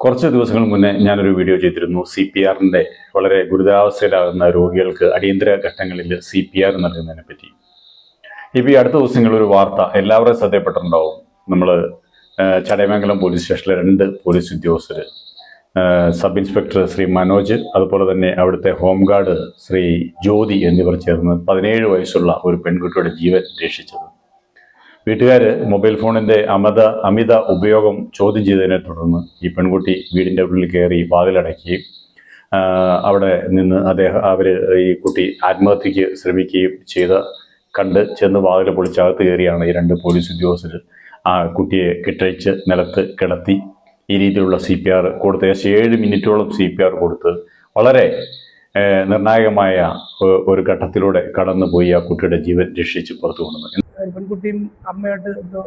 കുറച്ച് ദിവസങ്ങൾ മുന്നേ ഞാനൊരു വീഡിയോ ചെയ്തിരുന്നു. CPRന്റെ വളരെ ഗുരുതരാവസ്ഥയിലാകുന്ന രോഗികൾക്ക് അടിയന്തര ഘട്ടങ്ങളിൽ CPR നൽകുന്നതിനെ പറ്റി. ഇപ്പോൾ ഈ അടുത്ത ദിവസങ്ങളിൽ ഒരു വാർത്ത എല്ലാവരും ശ്രദ്ധയപ്പെട്ടിട്ടുണ്ടാവും. നമ്മൾ ചടയമംഗലം പോലീസ് സ്റ്റേഷനിലെ 2 പോലീസ് ഉദ്യോഗസ്ഥർ, സബ് ഇൻസ്പെക്ടർ ശ്രീ മനോജ്, അതുപോലെ തന്നെ അവിടുത്തെ ഹോംഗാർഡ് ശ്രീ ജ്യോതി എന്നിവർ ചേർന്ന് 17 വയസ്സുള്ള ഒരു പെൺകുട്ടിയുടെ ജീവൻ രക്ഷിച്ചത്. വീട്ടുകാർ മൊബൈൽ ഫോണിൻ്റെ അമിത ഉപയോഗം ചോദ്യം ചെയ്തതിനെ തുടർന്ന് ഈ പെൺകുട്ടി വീടിൻ്റെ ഉള്ളിൽ കയറി വാതിലടയ്ക്കുകയും അവിടെ നിന്ന് ഈ കുട്ടി ആത്മഹത്യക്ക് ശ്രമിക്കുകയും കണ്ട് ചെന്ന് വാതിൽ പൊളിച്ചകത്ത് കയറിയാണ് ഈ 2 പോലീസ് ഉദ്യോഗസ്ഥർ ആ കുട്ടിയെ കെട്ടഴിച്ച് നിലത്ത് കിടത്തി ഈ രീതിയിലുള്ള CPR കൊടുത്ത് 7 മിനിറ്റോളം CPR കൊടുത്ത് വളരെ നിർണായകമായ ഒരു ഘട്ടത്തിലൂടെ കടന്നുപോയി ആ കുട്ടിയുടെ ജീവൻ രക്ഷിച്ച് പുറത്തു കൊണ്ടുവന്നു. പെൺകുട്ടിയും അമ്മയായിട്ട് എന്തോ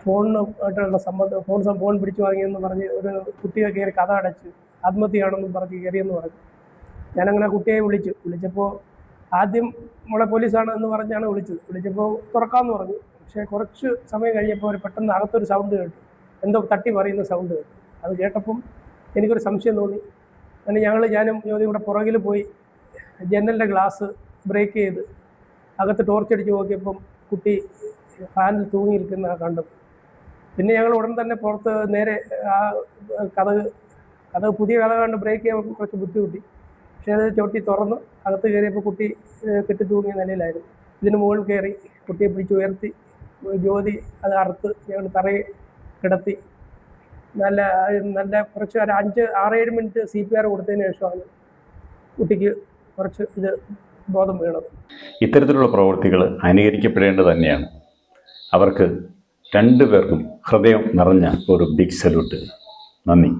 ഫോണായിട്ടുള്ള ഫോൺ പിടിച്ചു വാങ്ങിയെന്ന് പറഞ്ഞ് ഒരു കുട്ടിയെ കയറി കഥ അടച്ച് ആത്മഹത്യയാണെന്നും പറഞ്ഞ് കയറിയെന്ന് പറഞ്ഞു. ഞാനങ്ങനെ കുട്ടിയെ വിളിച്ചപ്പോൾ ആദ്യം നമ്മളെ പോലീസാണ് എന്ന് പറഞ്ഞാണ് വിളിച്ചപ്പോൾ തുറക്കാമെന്ന് പറഞ്ഞു. പക്ഷേ കുറച്ച് സമയം കഴിഞ്ഞപ്പോൾ പെട്ടെന്ന് അകത്തൊരു സൗണ്ട് കേട്ടു, എന്തോ തട്ടി പറയുന്ന സൗണ്ട് കേട്ടു. അത് കേട്ടപ്പം എനിക്കൊരു സംശയം തോന്നി. അങ്ങനെ ഞാനും ജ്യോതി കൂടെ പുറകിൽ പോയി ജനലിൻ്റെ ഗ്ലാസ് ബ്രേക്ക് ചെയ്ത് അകത്ത് ടോർച്ചടിച്ച് നോക്കിയപ്പം കുട്ടി ഫാനിൽ തൂങ്ങി നിൽക്കുന്ന കണ്ടു. പിന്നെ ഞങ്ങൾ ഉടൻ തന്നെ പുറത്ത് നേരെ ആ കഥ പുതിയ കഥ കണ്ട് ബ്രേക്ക് ചെയ്യാൻ കുറച്ച് ബുദ്ധിമുട്ടി. പക്ഷേ അത് ചവിട്ടി തുറന്ന് അകത്ത് കയറിയപ്പോൾ കുട്ടി കെട്ടി തൂങ്ങിയ നിലയിലായിരുന്നു. ഇതിന് മുകളിൽ കയറി കുട്ടിയെ പിടിച്ച് ഉയർത്തി ജ്യോതി അത് അറുത്ത് ഞങ്ങൾ തറയെ കിടത്തി നല്ല കുറച്ച് ഒരു 5-6-7 മിനിറ്റ് CPR കൊടുത്തതിന് ശേഷമാണ് കുട്ടിക്ക് കുറച്ച് ബോധം വീണത്. ഇത്തരത്തിലുള്ള പ്രവൃത്തികൾ അനുകരിക്കപ്പെടേണ്ടത് തന്നെയാണ്. അവർക്ക് 2 പേർക്കും ഹൃദയം നിറഞ്ഞ ഒരു ബിഗ് സല്യൂട്ട്. നന്ദി.